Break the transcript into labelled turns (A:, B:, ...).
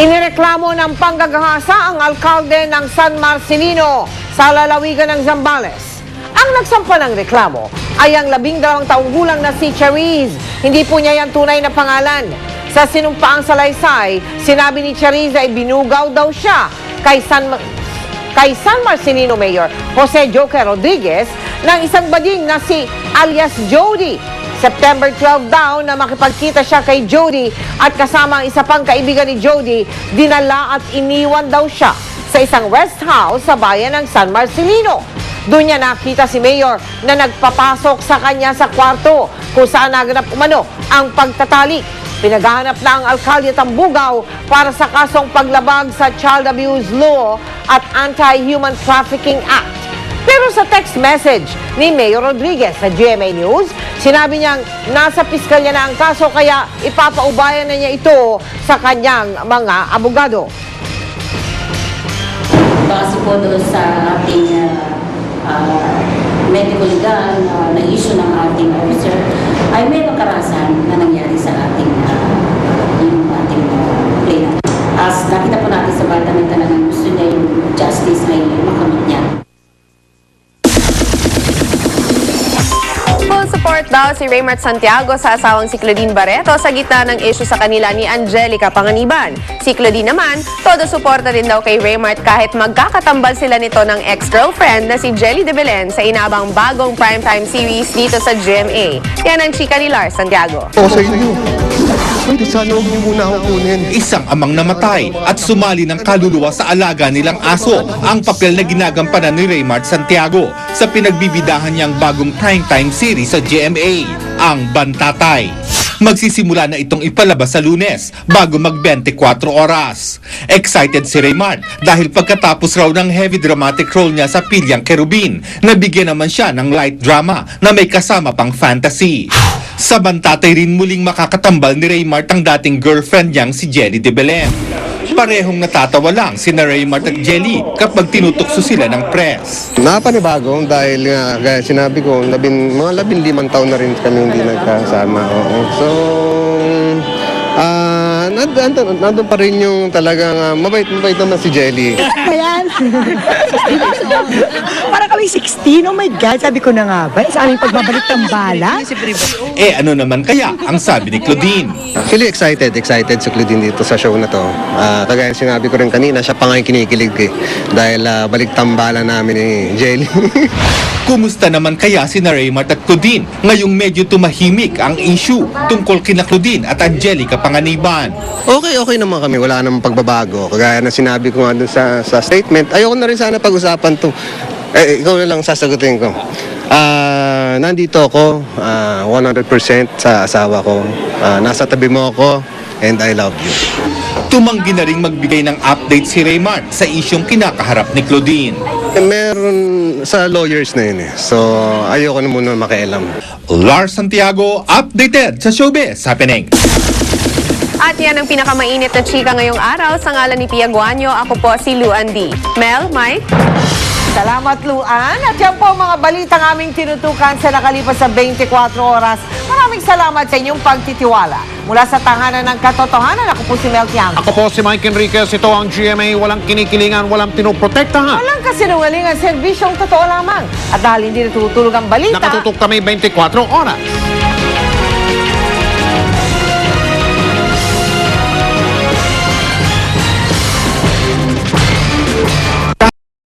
A: Inireklamo ng panggagahasa ang alkalde ng San Marcelino sa lalawigan ng Zambales. Ang nagsampa ng reklamo ay ang 12 taong gulang na si Chariz. Hindi po niya yan tunay na pangalan. Sa sinumpaang salaysay, sinabi ni Chariz ay binugaw daw siya kay San Marcelino Mayor Jose Joker Rodriguez ng isang bading na si alias Jody. September 12 daw na makipagkita siya kay Jody at kasama ang isa pang kaibigan ni Jody, dinala at iniwan daw siya sa isang rest house sa bayan ng San Marcelino. Doon niya nakita si Mayor na nagpapasok sa kanya sa kwarto kung saan naganap umano ang pagtatalik. Pinaghahanap na ang alkalde Tambugaw para sa kasong paglabag sa Child Abuse Law at Anti-Human Trafficking Act. Pero sa text message ni Mayor Rodriguez sa GMA News, sinabi niyang nasa piskalya na ang kaso kaya ipapaubayan na niya ito sa kanyang mga abogado.
B: Base po doon sa ating medical legal na issue ng ating officer, ay may karahasan na nangyari sa ating plaintiff. As nakita po natin sa bata na talagang gusto niya yung justice ay makamit niya.
C: Full support daw si Raymart Santiago sa asawang si Claudine Barreto sa gitna ng issue sa kanila ni Angelica Panganiban. Si Claudine naman, todo suporta rin daw kay Raymart kahit magkakatambal sila nito ng ex-girlfriend na si Jelly de Belen sa inabang bagong primetime series dito sa GMA. Yan ang chika ni Lars Santiago.
D: Sa inyo. Pwede sana huwag niyo muna akong kunin.
E: Isang amang namatay at sumali ng kaluluwa sa alaga nilang aso, ang papel na ginagampanan ni Raymart Santiago sa pinagbibidahan niyang bagong primetime series sa GMA, ang Bantatay. Magsisimula na itong ipalabas sa Lunes bago mag-24 oras. Excited si Raymart dahil pagkatapos raw ng heavy dramatic role niya sa Pilyang Kerubin, nabigyan naman siya ng light drama na may kasama pang fantasy. Sa Bantatay rin muling makakatambal ni Raymart ang dating girlfriend niyang si Jelly de Belen. Parehong natatawa lang sina Raymart at Jelly kapag tinutukso sila ng press.
D: Napanibago dahil nga, gaya sinabi ko, mga 15 taon na rin kami hindi nagkasama. Oo. So, nandun pa rin yung talagang mabait naman si Jelly.
F: Ayan. Para kami 16, oh my God, sabi ko na nga ba, sa aming pagbabalik ng bala?
E: Ano naman kaya ang sabi ni Claudine?
D: Actually, excited si Claudine dito sa show na to. Kagaya sinabi ko rin kanina, siya pa nga yung kinikilig dahil balik tambala namin ni Jelly.
E: Kumusta naman kaya sina Raymart at Claudine ngayong medyo tumahimik ang issue tungkol kina Claudine at Angelica Panganiban?
D: Okay naman kami. Wala namang pagbabago. Kagaya na sinabi ko nga doon sa statement, ayoko na rin sana pag-usapan to. Ikaw na lang sasagutin ko. Nandito ako 100% sa asawa ko. Nasa tabi mo ako and I love you.
E: Tumanggi na ring magbigay ng update si Raymart sa isyong kinakaharap ni Claudine.
D: Meron sa lawyers na yun . So, ayoko na muna makialam.
E: Lars Santiago, updated sa Showbiz Happening.
C: At yan ang pinakamainit na chika ngayong araw sa ngalan ni Pia Guanyo. Ako po si Luan D. Mel, Mike?
A: Salamat, Luan. At yan po ang mga balitang aming tinutukan sa nakalipas sa 24 oras. Maraming salamat sa inyong pagtitiwala. Mula sa tahanan ng katotohanan, ako po si Mel Tiang.
G: Ako po si Mike Enriquez. Ito ang GMA. Walang kinikilingan, walang pinoprotektahan.
A: Walang kasinungalingan, serbisyong totoo lamang. At dahil hindi natutulog ang balita,
G: Nakatutok kami 24 oras.